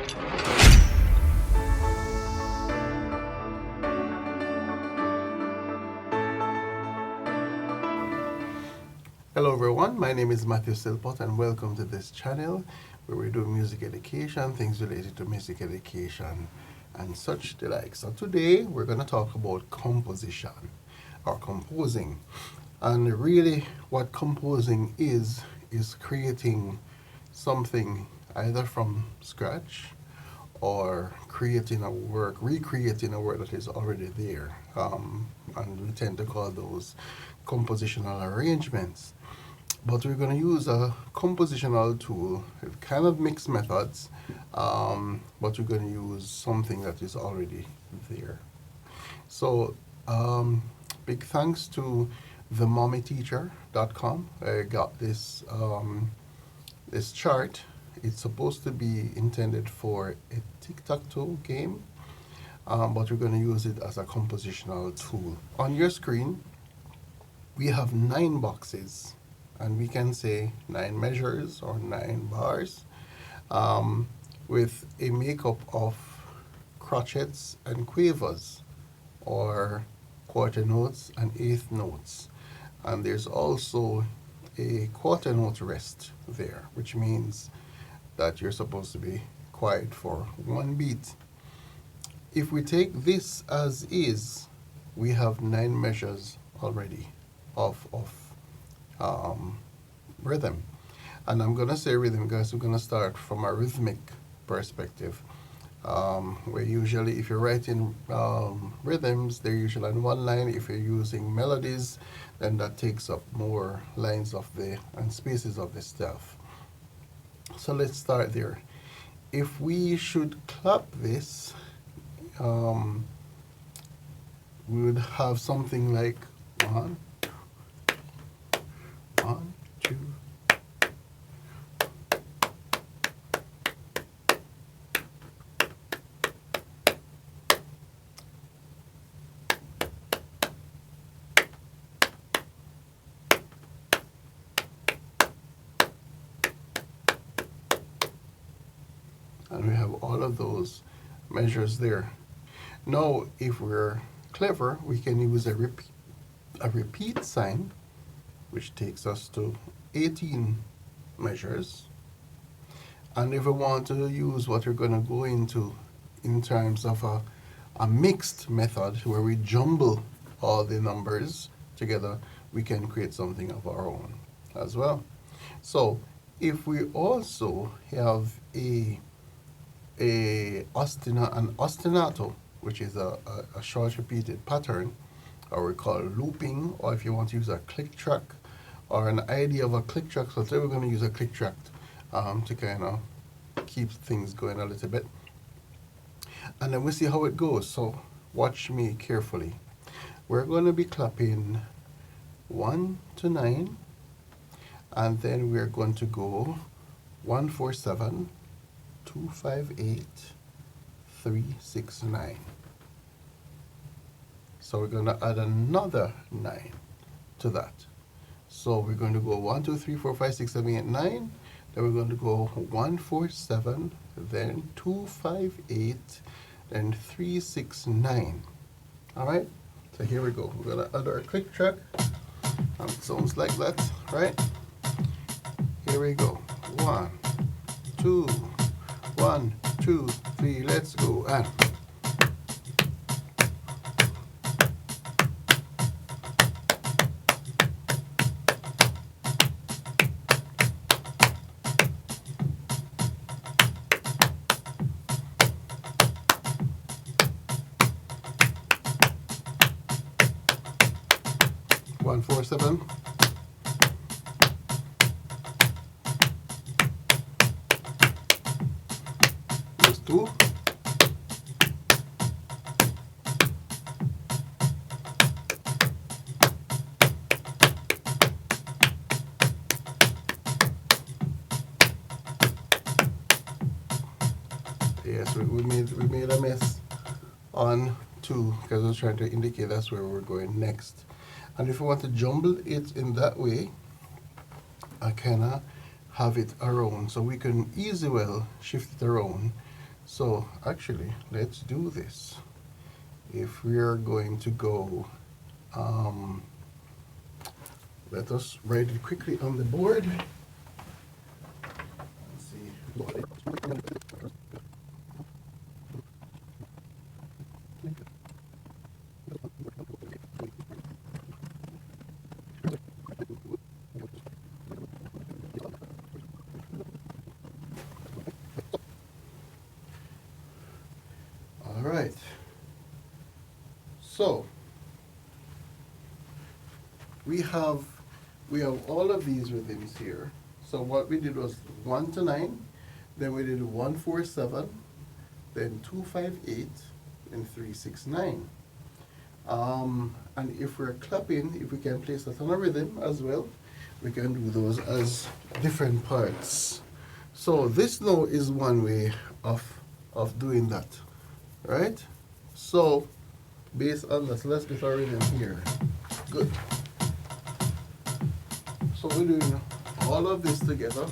Hello everyone, my name is Matthew Silpot and welcome to this channel where we do music education, things related to music education and such the like. So today we're going to talk about composition or composing. And really what composing is creating something either from scratch or creating a work, recreating a work that is already there. And we tend to call those compositional arrangements. But we're going to use a compositional tool, kind of mixed methods, but we're going to use something that is already there. So, big thanks to themommyteacher.com. I got this chart. It's supposed to be intended for a tic-tac-toe game, but we're going to use it as a compositional tool. On your screen, we have 9 boxes, and we can say 9 measures or 9 bars, with a makeup of crotchets and quavers, or quarter notes and eighth notes. And there's also a quarter note rest there, which means that you're supposed to be quiet for 1 beat. If we take this as is, we have 9 measures already of rhythm. And I'm going to say rhythm because we're going to start from a rhythmic perspective, where usually if you're writing rhythms, they're usually on one line. If you're using melodies, then that takes up more lines of and spaces of the stuff. So let's start there. If we should clap this, we would have something like 1, 1, 2. And we have all of those measures there. Now, if we're clever, we can use a repeat sign, which takes us to 18 measures. And if we want to use what we're going to go into in terms of a mixed method where we jumble all the numbers together, we can create something of our own as well. So if we also have an ostinato, which is a short repeated pattern, or we call looping, or if you want to use a click track, or an idea of a click track. So today we're going to use a click track to kind of keep things going a little bit. And then we'll see how it goes. So watch me carefully. We're going to be clapping 1 to 9, and then we're going to go 1, 4, 7, 2, 5, 8, 3, 6, 9. So we're going to add another 9 to that. So we're going to go 1, 2, 3, 4, 5, 6, 7, 8, 9. Then we're going to go 1, 4, 7, then 2, 5, 8, then 3, 6, 9. All right? So here we go. We're going to add our click track. It sounds like that, right? Here we go. 1, 2, 1, 2, 3, let's go. And 1, 4, 7. Let's do. Yes, we made a mess on 2 because I was trying to indicate that's where we're going next. And if you want to jumble it in that way, I kind of have it around, so we can easily well shift it around So actually, let's do this. If we are going to go, um, let us write it quickly on the board. Let's see. All right. So we have all of these rhythms here. So what we did was 1 to 9, then we did 1 4 7, then 2 5 8, and 3 6 9. And if we're clapping, if we can place that on a rhythm as well, we can do those as different parts. So this now is one way of doing that, right? So based on this, let's get our rhythm here. Good. So we're doing all of this together.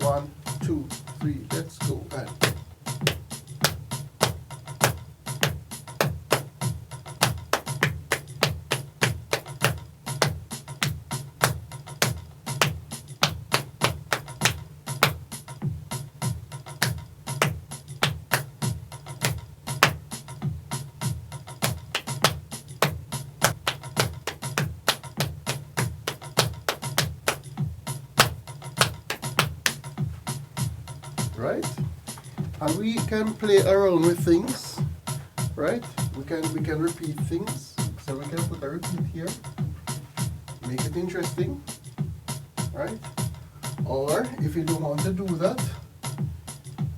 1, 2, 3, let's go. And right? And we can play around with things, right? We can repeat things. So we can put a repeat here, make it interesting, right? Or if you don't want to do that,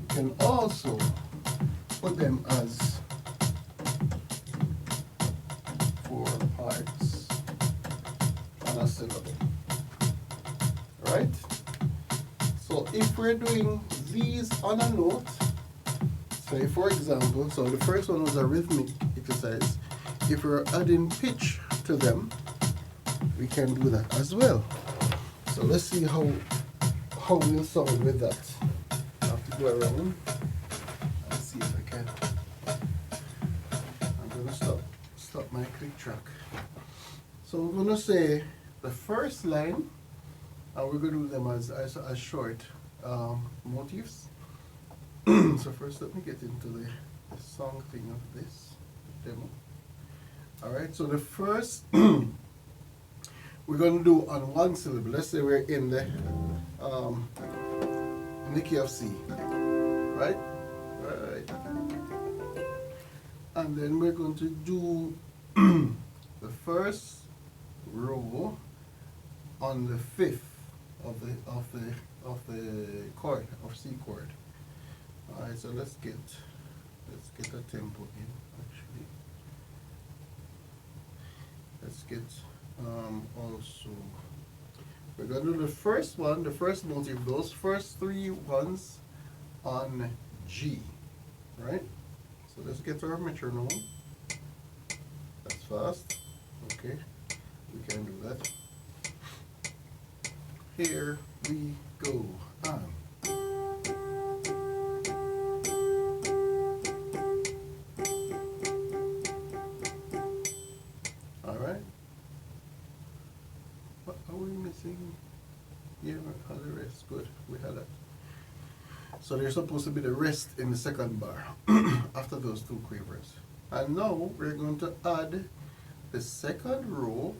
you can also put them as 4 parts on a syllable, right? So if we're doing these on a note, say for example, so the first one was a rhythmic exercise. If we're adding pitch to them, we can do that as well. So let's see how we'll sound with that. I have to go around and see if I can. I'm gonna stop my click track. So we're gonna say the first line, and we're gonna do them as short motifs. So first let me get into the song thing of this demo. Alright, so the first we're going to do on one syllable. Let's say we're in the key of C, right? Right. And then we're going to do the first row on the fifth of the chord of C chord. All right, so let's get a tempo in. Actually, let's get also. We're gonna do the first one, the first motive. Those first 3 ones on G, right? So let's get our metronome. That's fast. Okay, we can do that. Here we go. Alright. What are we missing? Yeah, we had the rest. Good. We had that. So there's supposed to be the rest in the second bar after those 2 quavers. And now we're going to add the second row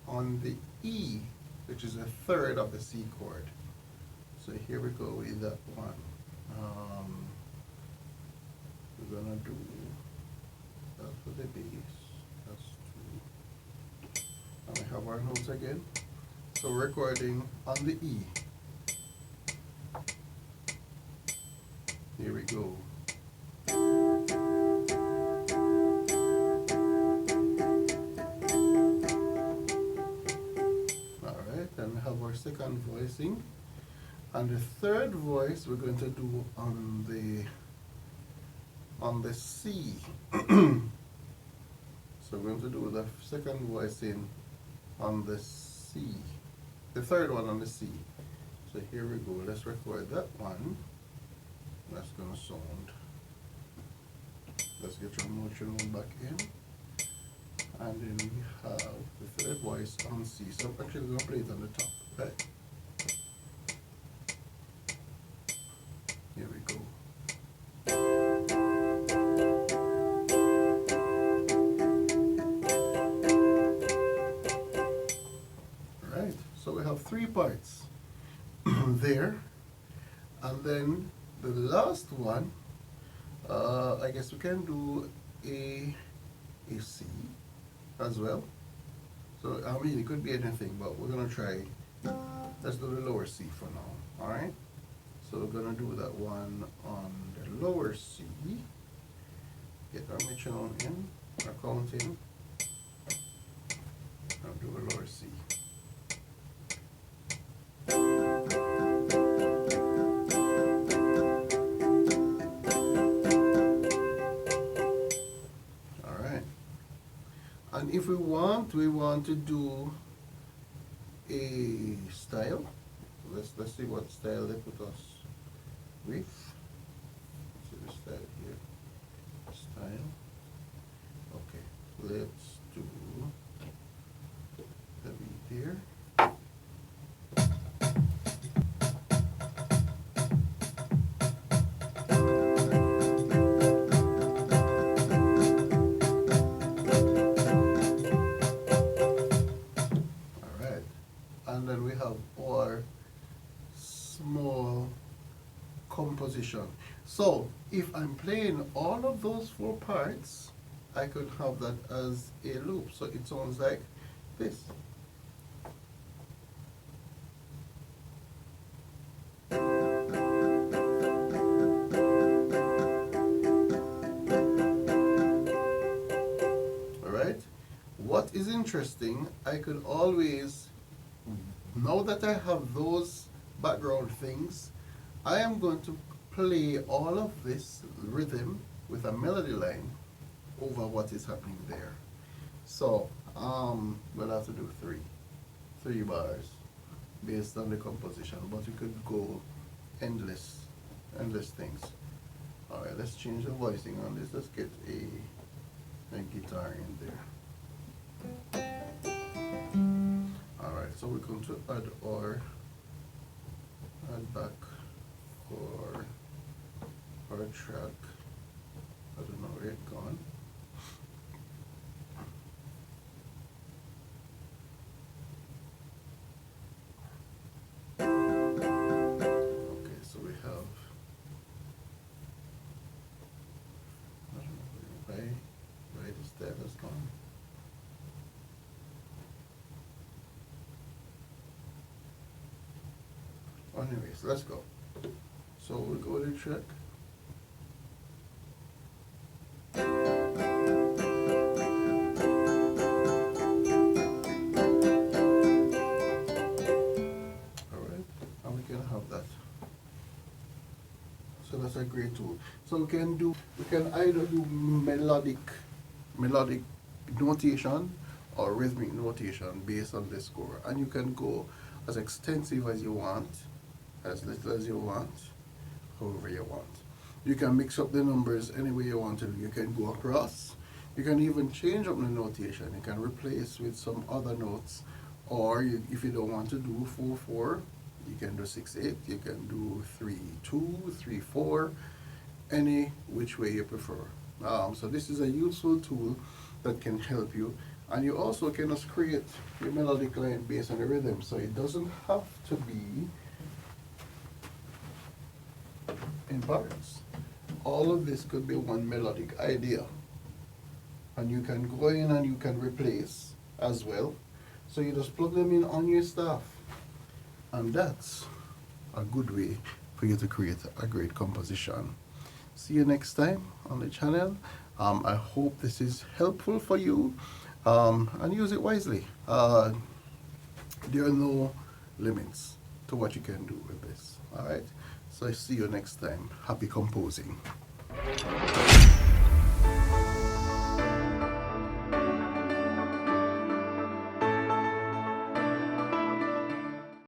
on the E, which is a third of the C chord. So here we go with that one. We're gonna do that for the bass. That's 2. And we have our notes again. So we're recording on the E. Here we go. Then we have our second voicing, and the third voice we're going to do on the C. So we're going to do the second voicing on the C, the third one on the C. So here we go. Let's record that one. That's gonna sound. Let's get your metronome back in. And then we have the third voice on C. So I'm actually gonna play it on the top, right? Here we go. Alright, so we have 3 parts there. And then the last one, I guess we can do a C as well. So I mean it could be anything, but we're gonna try. Let's do the lower C for now. Alright? So we're gonna do that one on the lower C. Get our metronome in, our count in. I'll do a lower C. And if we want to do a style. Let's see what style they put us with. Let's see the style here. Style. Okay, let's do the beat here. And then we have our small composition. So if I'm playing all of those 4 parts, I could have that as a loop. So it sounds like this. Alright? What is interesting, I could always, now that I have those background things, I am going to play all of this rhythm with a melody line over what is happening there. So we'll have to do three bars based on the composition, but you could go endless things. Alright, let's change the voicing on this. Let's get a guitar in there. Alright, so we're going to add back our track. I don't know where it's gone. Okay, so we have, I don't know why this tab has gone. Anyways, let's go. So we'll go to the track. Alright, and we can have that. So that's a great tool. So we can either do melodic notation or rhythmic notation based on the score. And you can go as extensive as you want, as little as you want, however you want. You can mix up the numbers any way you want to. You can go across. You can even change up the notation. You can replace with some other notes. Or if you don't want to do 4/4, you can do 6/8. You can do 3/2, 3/4, any which way you prefer. So this is a useful tool that can help you. And you also can just create your melodic line based on the rhythm. So it doesn't have to be in parts. All of this could be one melodic idea. And you can go in and you can replace as well. So you just plug them in on your stuff. And that's a good way for you to create a great composition. See you next time on the channel. I hope this is helpful for you. And use it wisely. There are no limits to what you can do with this. Alright, so I see you next time. Happy composing.